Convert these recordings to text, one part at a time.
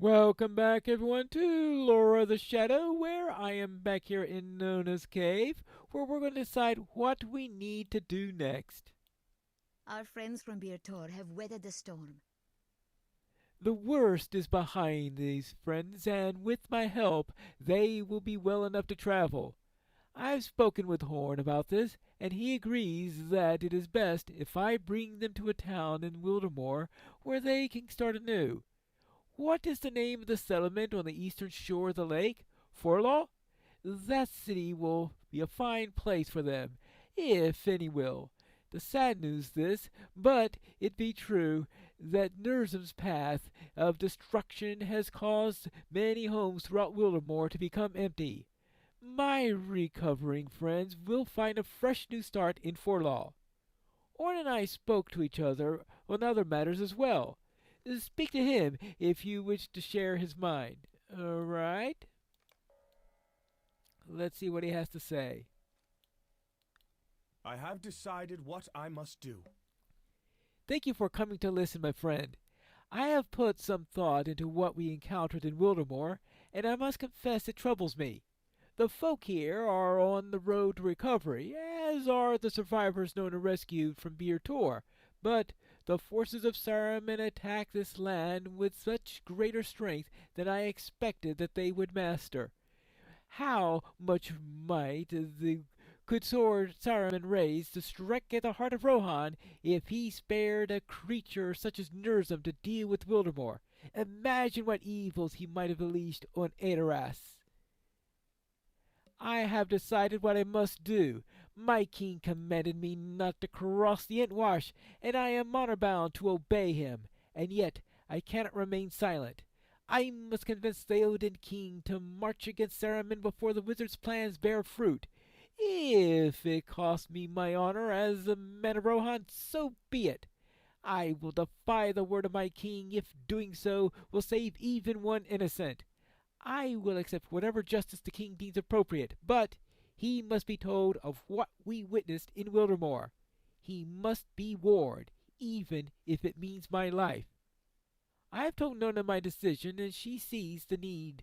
Welcome back, everyone, to Lore of the Shadow, where I am back here in Nona's cave, where we're going to decide what we need to do next. Our friends from Birtor have weathered the storm. The worst is behind these friends, and with my help, they will be well enough to travel. I've spoken with Horn about this, and he agrees that it is best if I bring them to a town in Wildermore where they can start anew. What is the name of the settlement on the eastern shore of the lake? Forlaw? That city will be a fine place for them, if any will. The sad news this, but it be true, that Nurzim's path of destruction has caused many homes throughout Wildermore to become empty. My recovering friends will find a fresh new start in Forlaw. Orn and I spoke to each other on other matters as well. Speak to him if you wish to share his mind. All right? Let's see what he has to say. I have decided what I must do. Thank you for coming to listen, my friend. I have put some thought into what we encountered in Wildermore, and I must confess it troubles me. The folk here are on the road to recovery, as are the survivors Nona rescued from Bir Tor, but the forces of Saruman attack this land with such greater strength than I expected that they would master. How much might could sword Saruman raise to strike at the heart of Rohan if he spared a creature such as Nurzim to deal with Wildermore? Imagine what evils he might have unleashed on Edoras. I have decided what I must do. My king commanded me not to cross the Entwash, and I am honor bound to obey him. And yet I cannot remain silent. I must convince the Odin king to march against Saruman before the wizard's plans bear fruit. If it costs me my honor as a man of Rohan, so be it. I will defy the word of my king if doing so will save even one innocent. I will accept whatever justice the king deems appropriate, but he must be told of what we witnessed in Wildermore. He must be warned, even if it means my life. I have told Nona my decision, and she sees the need.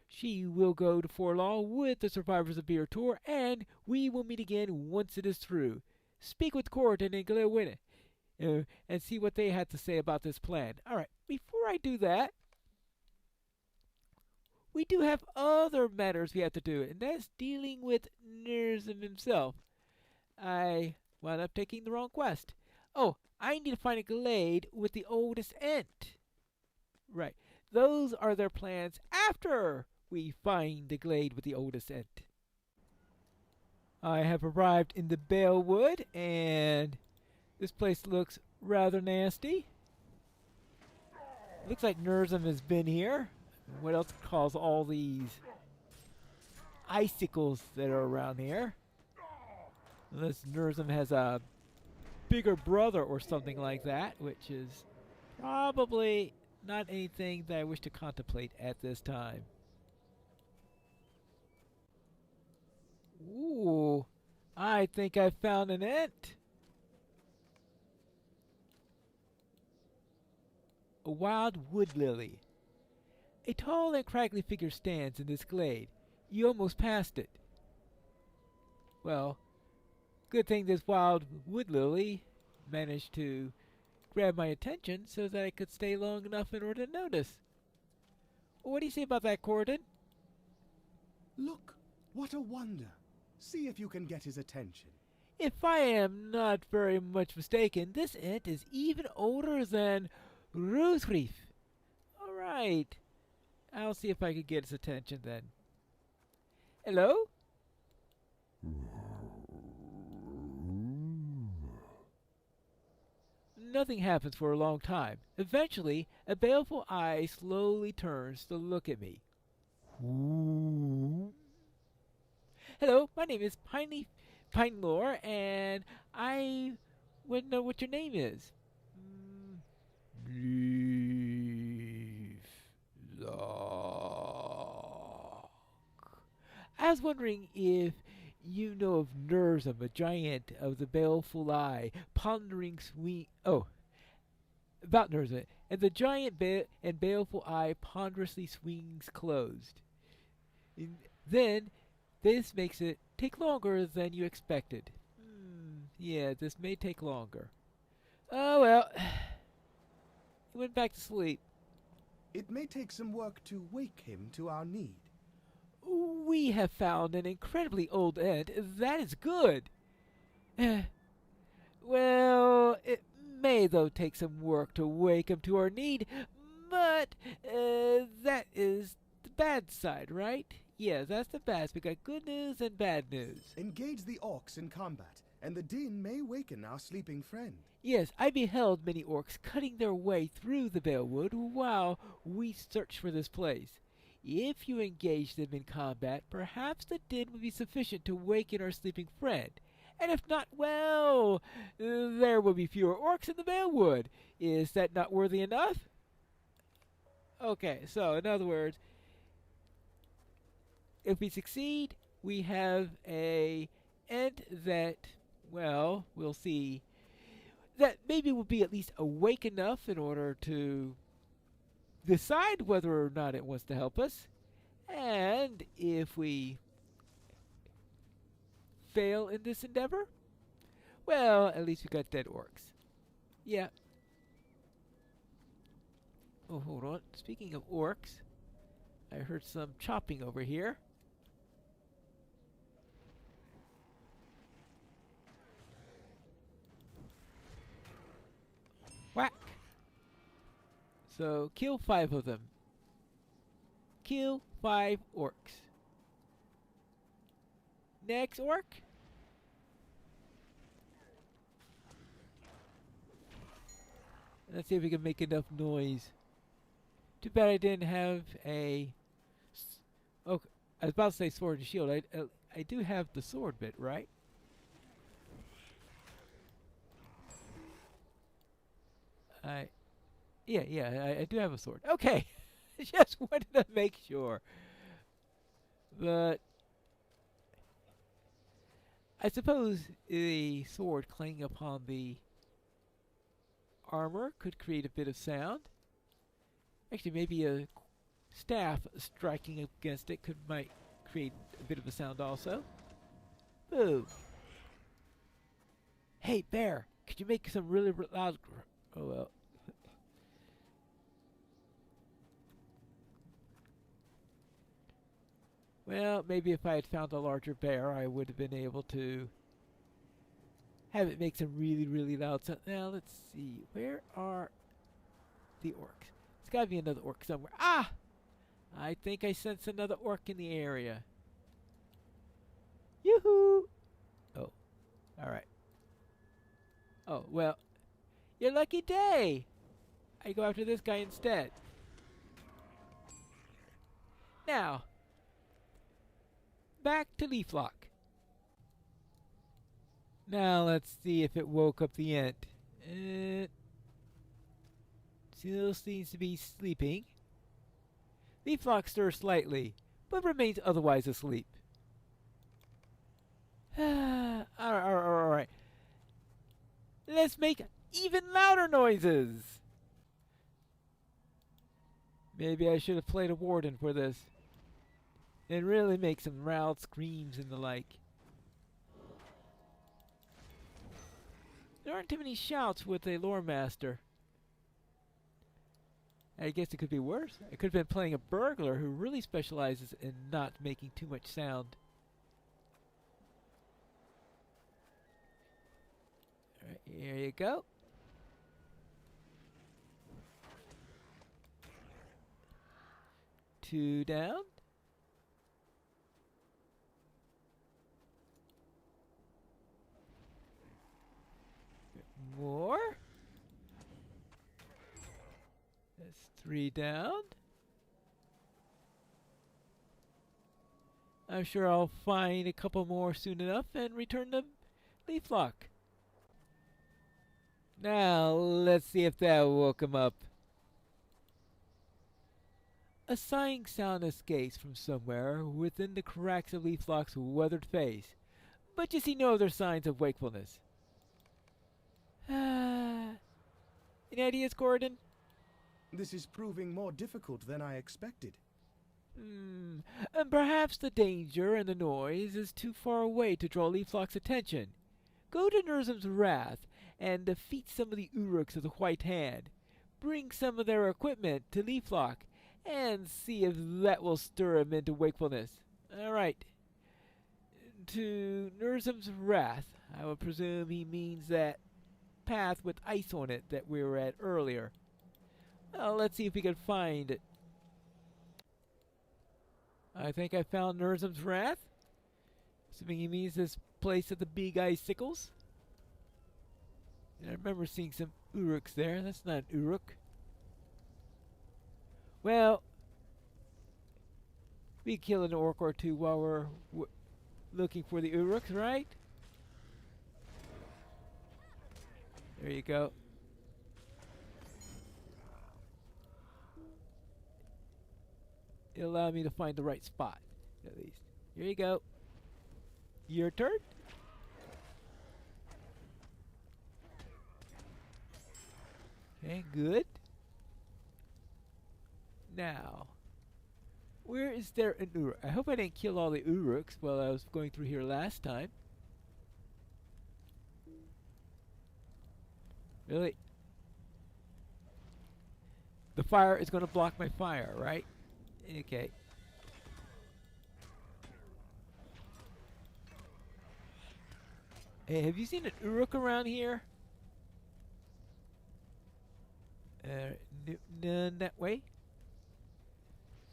She will go to Forlaw with the survivors of Bir Tor, and we will meet again once it is through. Speak with Corridon and Glewin, and see what they had to say about this plan. All right, before I do that, we do have other matters we have to do, and that's dealing with Nurzim himself. I wound up taking the wrong quest. Oh, I need to find a glade with the oldest Ent. Right, those are their plans after we find the glade with the oldest Ent. I have arrived in the Balewood, and this place looks rather nasty. Looks like Nurzim has been here. What else causes all these icicles that are around here? Unless Nurzim has a bigger brother or something like that, which is probably not anything that I wish to contemplate at this time. Ooh, I think I found an ant. A wild wood lily. A tall and craggy figure stands in this glade. You almost passed it. Well, good thing this wild wood lily managed to grab my attention so that I could stay long enough in order to notice. What do you say about that, Corridon? Look, what a wonder. See if you can get his attention. If I am not very much mistaken, this ant is even older than Rosereef. All right. I'll see if I can get his attention then. Hello? Nothing happens for a long time. Eventually, a baleful eye slowly turns to look at me. Hello, my name is Pinelore, and I wouldn't know what your name is. I was wondering if you know of Nurzim, a giant of the baleful eye, pondering sweet. Oh, about Nurzim, and the giant and baleful eye ponderously swings closed. Then, this makes it take longer than you expected. Yeah, this may take longer. Oh well, he went back to sleep. It may take some work to wake him to our need. We have found an incredibly old ant. That is good. Well, it may, though, take some work to wake him to our need, but that is the bad side, right? Yeah, that's the bad. We got good news and bad news. Engage the orcs in combat, and the din may waken our sleeping friend. Yes, I beheld many orcs cutting their way through the Balewood while we searched for this place. If you engage them in combat, perhaps the din would be sufficient to waken our sleeping friend. And if not, well, there will be fewer orcs in the Balewood. Is that not worthy enough? Okay, so in other words, if we succeed, we have a ent that, well, we'll see, that maybe will be at least awake enough in order to decide whether or not it wants to help us. And if we fail in this endeavor, well, at least we got dead orcs. Yeah. Oh, hold on. Speaking of orcs, I heard some chopping over here. Whack! So, kill 5 of them. Kill 5 orcs. Next orc. Let's see if we can make enough noise. Too bad I didn't have a... Oh, I was about to say sword and shield. I do have the sword bit, right? Yeah, I do have a sword. Okay, just wanted to make sure. But I suppose the sword clanging upon the armor could create a bit of sound. Actually, maybe a staff striking against it might create a bit of a sound also. Boo! Hey, bear! Could you make some really loud... Oh, well. Well, maybe if I had found a larger bear, I would have been able to have it make some really, really loud sound. Now, let's see. Where are the orcs? There's got to be another orc somewhere. Ah! I think I sense another orc in the area. Yoo-hoo! Oh, alright. Oh, well, your lucky day! I go after this guy instead. Now, back to Leaflock. Now let's see if it woke up the ant. It still seems to be sleeping. Leaflock stirs slightly, but remains otherwise asleep. Alright. Let's make even louder noises. Maybe I should have played a warden for this. And really make some loud screams and the like. There aren't too many shouts with a lore master. I guess it could be worse. I could have been playing a burglar who really specializes in not making too much sound. Alright, here you go. Two down. More. That's 3 down. I'm sure I'll find a couple more soon enough and return to Leaflock. Now, let's see if that woke him up. A sighing sound escapes from somewhere within the cracks of Leaflock's weathered face, but you see no other signs of wakefulness. Any ideas, Gordon? This is proving more difficult than I expected. And perhaps the danger and the noise is too far away to draw Leaflock's attention. Go to Nurzum's Wrath and defeat some of the Uruks of the White Hand. Bring some of their equipment to Leaflock and see if that will stir him into wakefulness. All right. To Nurzum's Wrath. I would presume he means that path with ice on it that we were at earlier. Well, let's see if we can find it. I think I found Nurzum's Wrath. Assuming he means this place at the big icicles. And I remember seeing some Uruks there. That's not an Uruk. Well, we kill an orc or two while we're looking for the Uruks, right? There you go. It'll allow me to find the right spot, at least. Here you go. Your turn. Okay, good. Now, where is there an Uruk? I hope I didn't kill all the Uruks while I was going through here last time. Really? The fire is going to block my fire, right? Okay. Hey, have you seen an Uruk around here? None that way.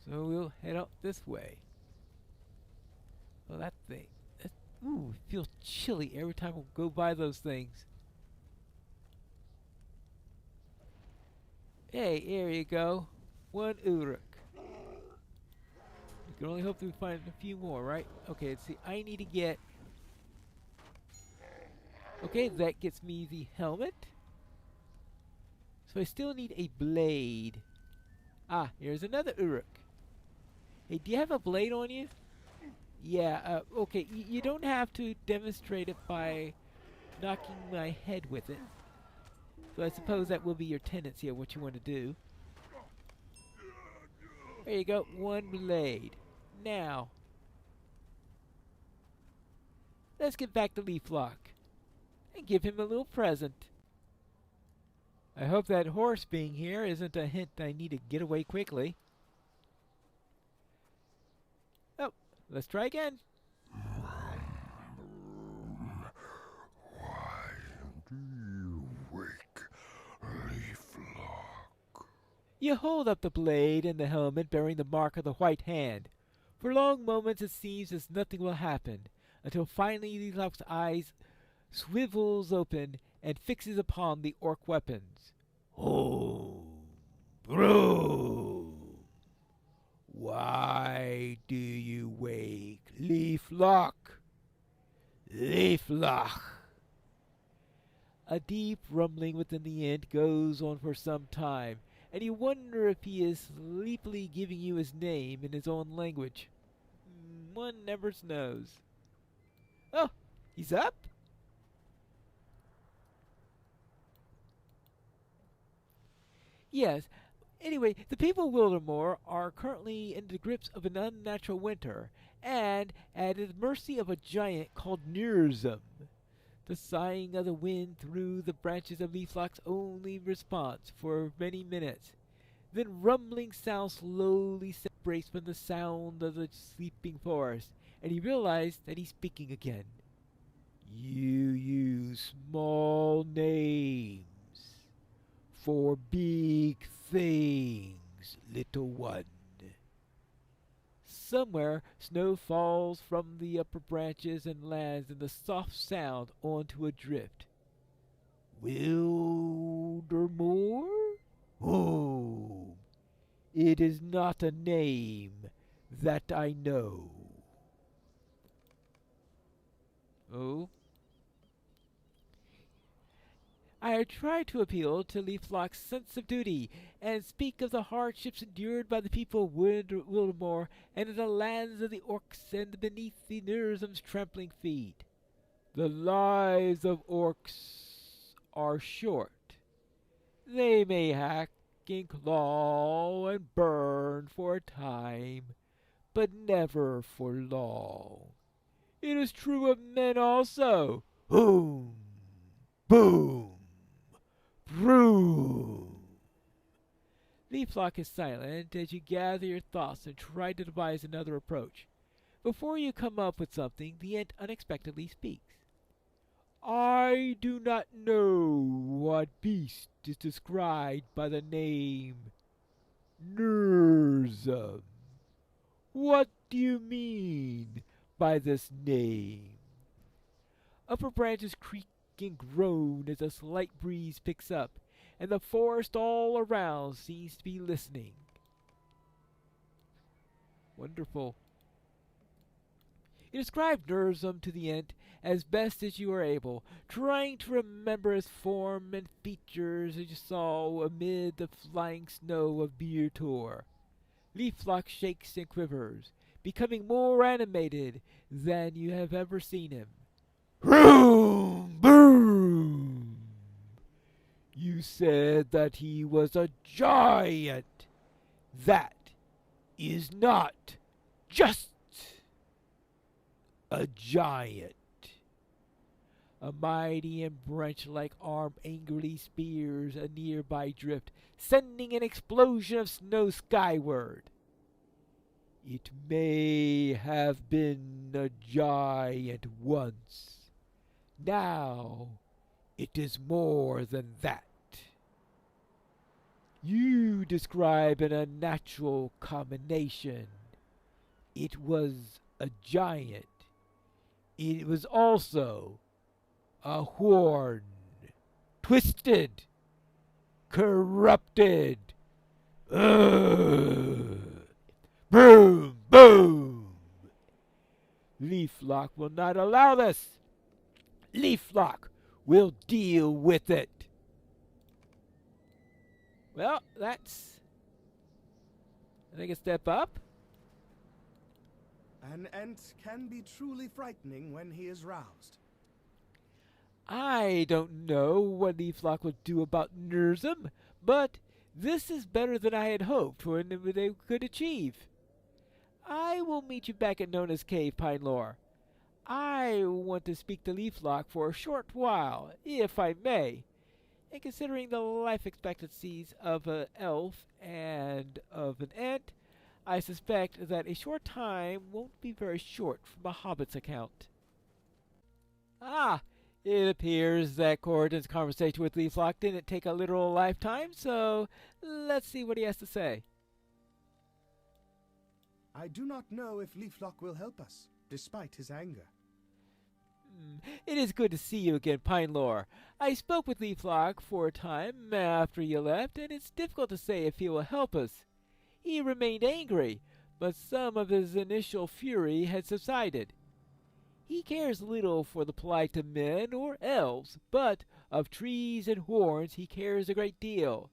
So we'll head out this way. Oh, that thing. Ooh, it feels chilly every time we go by those things. Hey, here you go. One Uruk. We can only hope that we find a few more, right? Okay, let's see. I need to get... Okay, that gets me the helmet. So I still need a blade. Ah, here's another Uruk. Hey, do you have a blade on you? Yeah, okay. You don't have to demonstrate it by knocking my head with it. So I suppose that will be your tendency of what you want to do. There you go, one blade. Now, let's get back to Leaflock and give him a little present. I hope that horse being here isn't a hint I need to get away quickly. Oh, let's try again. Why do you wake Leaflock? You hold up the blade and the helmet bearing the mark of the White Hand. For long moments it seems as nothing will happen, until finally Leaflock's eyes swivels open and fixes upon the orc weapons. Oh, bro! Why do you wake Leaflock? Leaflock! A deep rumbling within the ant goes on for some time, and you wonder if he is sleepily giving you his name in his own language. One never knows. Oh, he's up? Yes. Anyway, the people of Wildermore are currently in the grips of an unnatural winter, and at the mercy of a giant called Nurzum. The sighing of the wind through the branches of Leaflock's only response for many minutes. Then rumbling sound slowly separates from the sound of the sleeping forest, and he realized that he's speaking again. You use small names for big things, little one. Somewhere, snow falls from the upper branches and lands in the soft sound onto a drift. Wildermore? Oh, it is not a name that I know. Oh? I try to appeal to Leaflock's sense of duty and speak of the hardships endured by the people of Wildermore and of the lands of the orcs and beneath the Nurzum's trampling feet. The lives of orcs are short. They may act and claw and burn for a time, but never for long. It is true of men also. Boom, boom, boom. Leaflock is silent as you gather your thoughts and try to devise another approach. Before you come up with something, the ant unexpectedly speaks. I do not know what beast is described by the name Nursum. What do you mean by this name? Upper branches creak and groan as a slight breeze picks up, and the forest all around seems to be listening. Wonderful. You describe Nursum to the ant as best as you are able, trying to remember his form and features as you saw amid the flying snow of Beertor. Leaflock shakes and quivers, becoming more animated than you have ever seen him. Vroom, boom! You said that he was a giant. That is not just a giant. A mighty and branch-like arm angrily spears a nearby drift, sending an explosion of snow skyward. It may have been a giant once. Now it is more than that. You describe an unnatural combination. It was a giant. It was also a horn, twisted, corrupted. Ugh. Boom, boom. Leaflock will not allow this. Leaflock will deal with it. Well, that's, I think, a step up. An ant can be truly frightening when he is roused. I don't know what Leaflock will do about Nursum, but this is better than I had hoped for and they could achieve. I will meet you back at Nona's cave, Pinelore. I want to speak to Leaflock for a short while, if I may. And considering the life expectancies of an elf and of an ant, I suspect that a short time won't be very short from a hobbit's account. Ah, it appears that Corridon's conversation with Leaflock didn't take a literal lifetime, so let's see what he has to say. I do not know if Leaflock will help us, despite his anger. It is good to see you again, Pinelore. I spoke with Leaflock for a time after you left, and it's difficult to say if he will help us. He remained angry, but some of his initial fury had subsided. He cares little for the plight of men or elves, but of trees and horns he cares a great deal.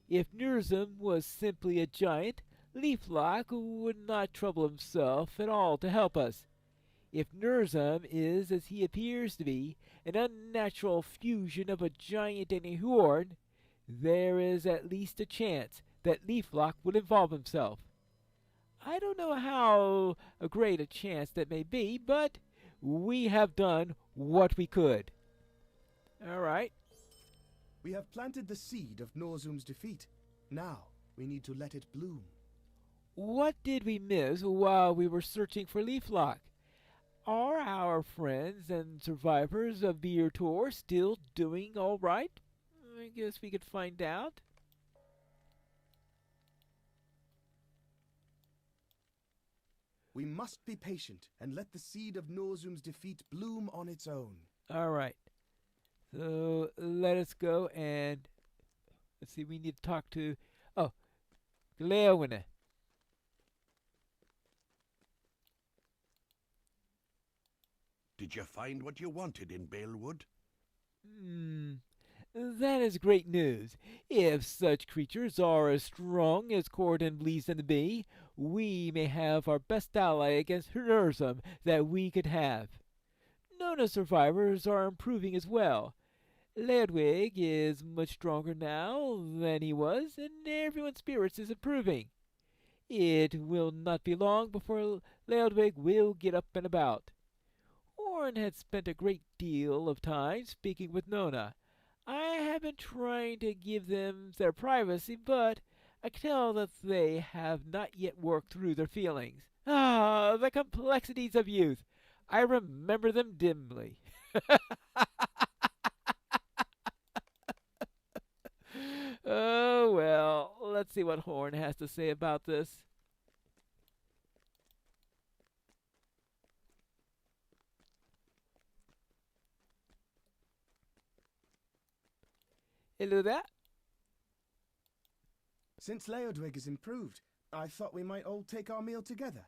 If Nursum was simply a giant, Leaflock would not trouble himself at all to help us. If Nursum is, as he appears to be, an unnatural fusion of a giant and a horn, there is at least a chance that Leaflock would involve himself. I don't know how great a chance that may be, but we have done what we could. All right. We have planted the seed of Norzum's defeat. Now we need to let it bloom. What did we miss while we were searching for Leaflock? Are our friends and survivors of Beertor still doing all right? I guess we could find out. We must be patient and let the seed of Norzum's defeat bloom on its own. All right. So let us go and let's see. We need to talk to Gleowine. Did you find what you wanted in Balewood? That is great news. If such creatures are as strong as Corridon believes them to be, we may have our best ally against Nursum that we could have. Nona survivors are improving as well. Ledwig is much stronger now than he was, and everyone's spirits is improving. It will not be long before Ledwig will get up and about. Horn had spent a great deal of time speaking with Nona. I have been trying to give them their privacy, but I can tell that they have not yet worked through their feelings. Ah, the complexities of youth. I remember them dimly. Oh, well, let's see what Horn has to say about this. Hello there. Since Leodwig has improved, I thought we might all take our meal together.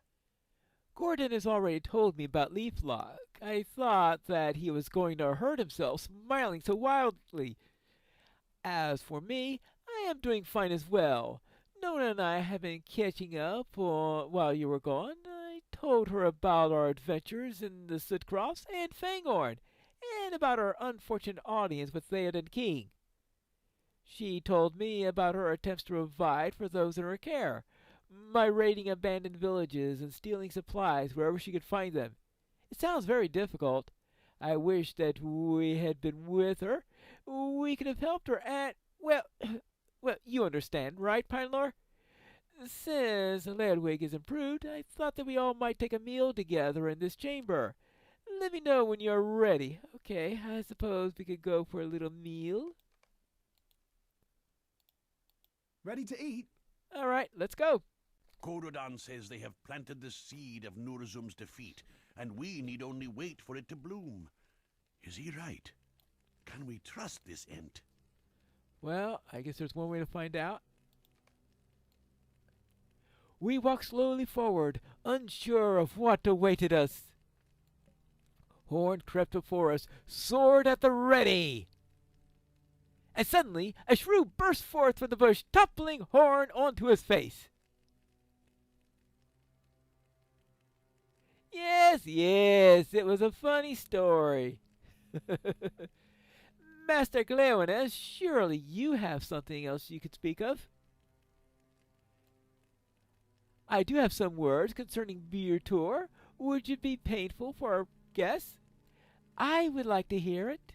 Gordon has already told me about Leaflock. I thought that he was going to hurt himself, smiling so wildly. As for me, I am doing fine as well. Nona and I have been catching up while you were gone. I told her about our adventures in the Sudcrofts and Fangorn, and about our unfortunate audience with Theoden King. She told me about her attempts to provide for those in her care, by raiding abandoned villages and stealing supplies wherever she could find them. It sounds very difficult. I wish that we had been with her. We could have helped her and, well, well, you understand, right, Pinelor? Since Ledwig is improved, I thought that we all might take a meal together in this chamber. Let me know when you're ready. Okay, I suppose we could go for a little meal. Ready to eat? All right, let's go. Gorodan says they have planted the seed of Nurzum's defeat, and we need only wait for it to bloom. Is he right? Can we trust this Ent? Well, I guess there's one way to find out. We walked slowly forward, unsure of what awaited us. Horn crept before us, sword at the ready. And suddenly, a shrew burst forth from the bush, toppling Horn onto his face. Yes, it was a funny story. Master Gleones, surely you have something else you could speak of. I do have some words concerning Beer Tour. Would it be painful for our guests? I would like to hear it.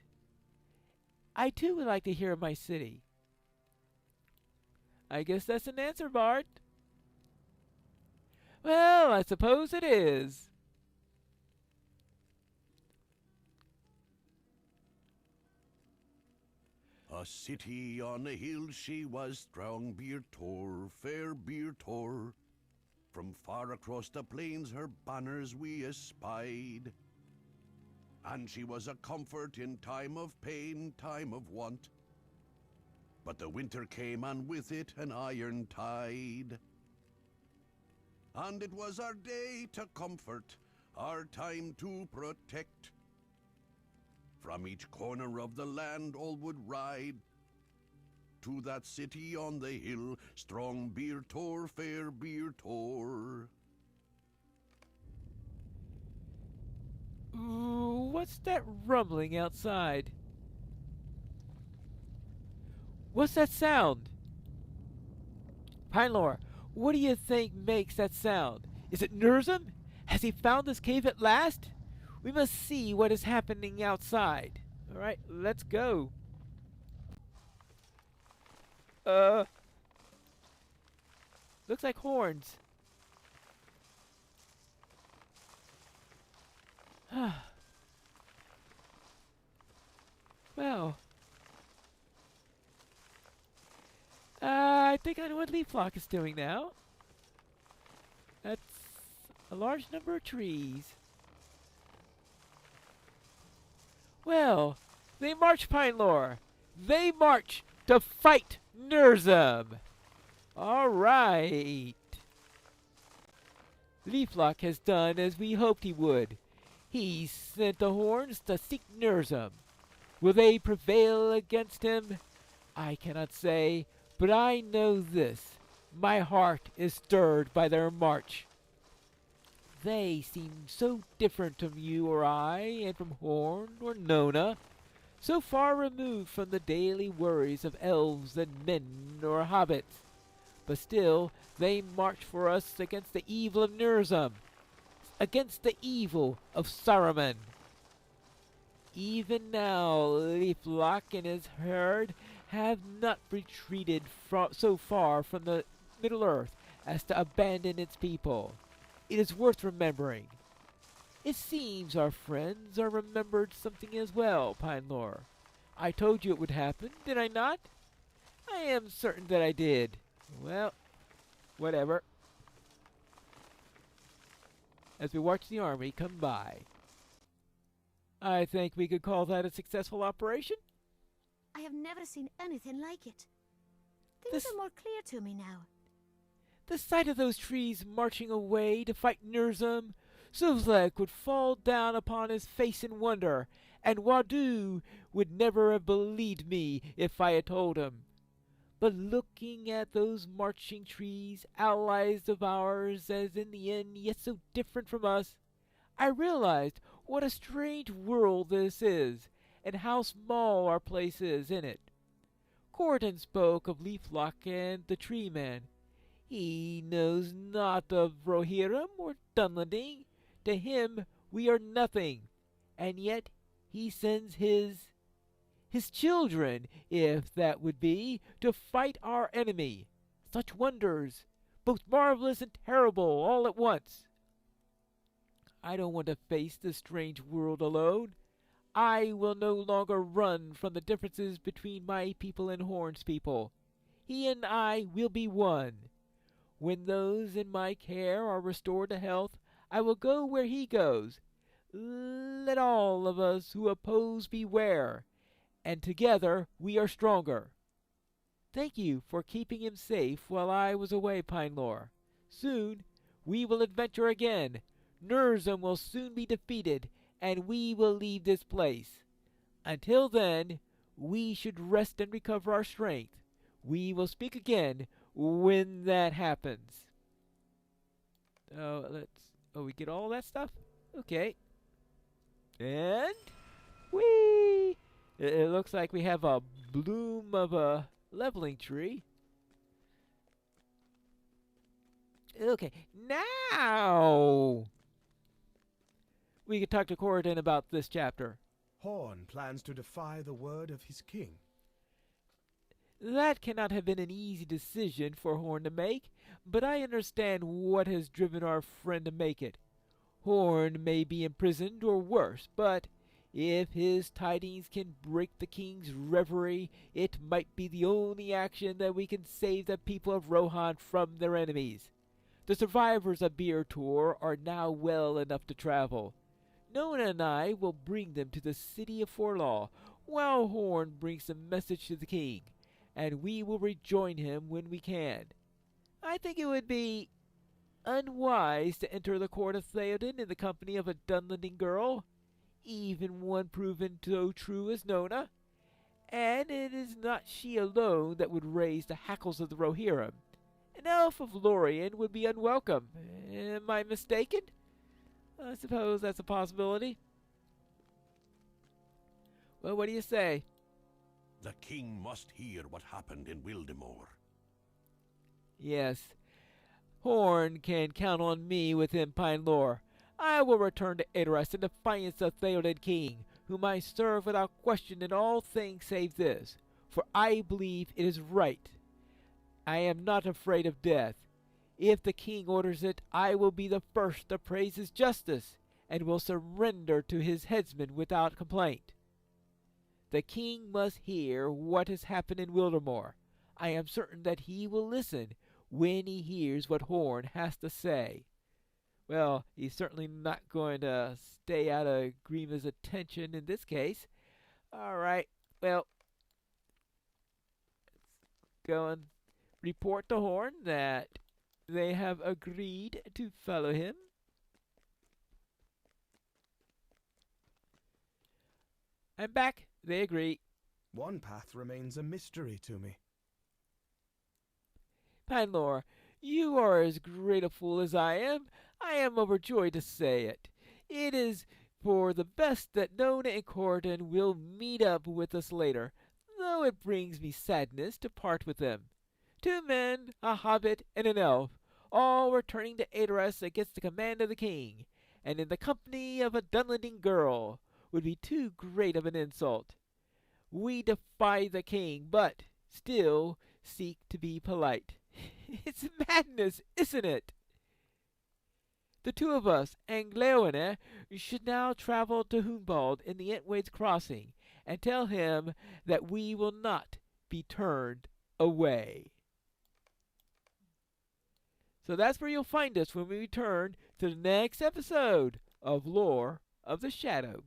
I too would like to hear of my city. I guess that's an answer, Bart. Well, I suppose it is. A city on a hill she was, strong Beer Tor, fair Beer Tor. From far across the plains her banners we espied. And she was a comfort in time of pain, time of want. But the winter came, and with it an iron tide. And it was our day to comfort, our time to protect. From each corner of the land all would ride to that city on the hill, strong Beer Tor, fair Beer Tor. Ooh, what's that rumbling outside? What's that sound? Pinelor, what do you think makes that sound? Is it Nurzum? Has he found this cave at last? We must see what is happening outside. All right, let's go. Looks like horns. Well, I think I know what Leaflock is doing now. That's a large number of trees. Well, they march, Pinelor. They march to fight Nurzum. All right. Leaflock has done as we hoped he would. He sent the horns to seek Nurzum. Will they prevail against him? I cannot say, but I know this. My heart is stirred by their march. They seem so different from you or I, and from Horn or Nona. so far removed from the daily worries of elves and men or hobbits. But still they march for us against the evil of Nurzum, against the evil of Saruman. Even now Leaflock and his herd have not retreated so far from the Middle-earth as to abandon its people. It is worth remembering. It seems our friends are remembered something as well, Pinelore. I told you it would happen, did I not? I am certain that I did. Well, whatever. As we watch the army come by. I think we could call that a successful operation. I have never seen anything like it. This- Things are more clear to me now. The sight of those trees marching away to fight Nurzum, Suvlek would fall down upon his face in wonder, and Wadu would never have believed me if I had told him. But looking at those marching trees, allies of ours, as in the end yet so different from us, I realized what a strange world this is, and how small our place is in it. Corydon spoke of Leaflock and the Tree Man. He knows not of Rohirrim or Dunlending. To him we are nothing, and yet he sends his children, if that would be, to fight our enemy. Such wonders, both marvelous and terrible, all at once. I don't want to face this strange world alone. I will no longer run from the differences between my people and Horn's people. He and I will be one. When those in my care are restored to health, I will go where he goes. Let all of us who oppose beware, and together we are stronger. Thank you for keeping him safe while I was away, Pinelore. Soon we will adventure again. Nurzum will soon be defeated, and we will leave this place. Until then, we should rest and recover our strength. We will speak again when that happens. We get all that stuff? Okay. And whee! It looks like we have a bloom of a leveling tree. Okay, now we can talk to Corydon about this chapter. Horn plans to defy the word of his king. That cannot have been an easy decision for Horn to make, but I understand what has driven our friend to make it. Horn may be imprisoned or worse, but if his tidings can break the king's reverie, it might be the only action that we can save the people of Rohan from their enemies. The survivors of Beertor are now well enough to travel. Nona and I will bring them to the city of Forlaw, while Horn brings the message to the king, and we will rejoin him when we can. I think it would be unwise to enter the court of Theoden in the company of a Dunlending girl, even one proven so true as Nona. And it is not she alone that would raise the hackles of the Rohirrim. An elf of Lorien would be unwelcome. Am I mistaken? I suppose that's a possibility. Well, what do you say? The king must hear what happened in Wildemore. Yes. Horn can count on me with him, Pinelore. I will return to Idris in defiance of Theoden King, whom I serve without question in all things save this, for I believe it is right. I am not afraid of death. If the king orders it, I will be the first to praise his justice, and will surrender to his headsman without complaint. The king must hear what has happened in Wildemore. I am certain that he will listen when he hears what Horn has to say. Well, he's certainly not going to stay out of Grima's attention in this case. All right, well, let's go and report to Horn that they have agreed to follow him. I'm back. They agree. One path remains a mystery to me. Pinelore, you are as great a fool as I am. I am overjoyed to say it. It is For the best that Nona and Corydon will meet up with us later, though it brings me sadness to part with them. 2 men, a hobbit, and an elf, all returning to aid us against the command of the king, and in the company of a Dunlending girl, would be too great of an insult. We defy the king, but still seek to be polite. It's madness, isn't it? The 2 of us, and Gleoine, should now travel to Humbald in the Entways crossing, and tell him that we will not be turned away. So that's where you'll find us when we return to the next episode of Lore of the Shadow.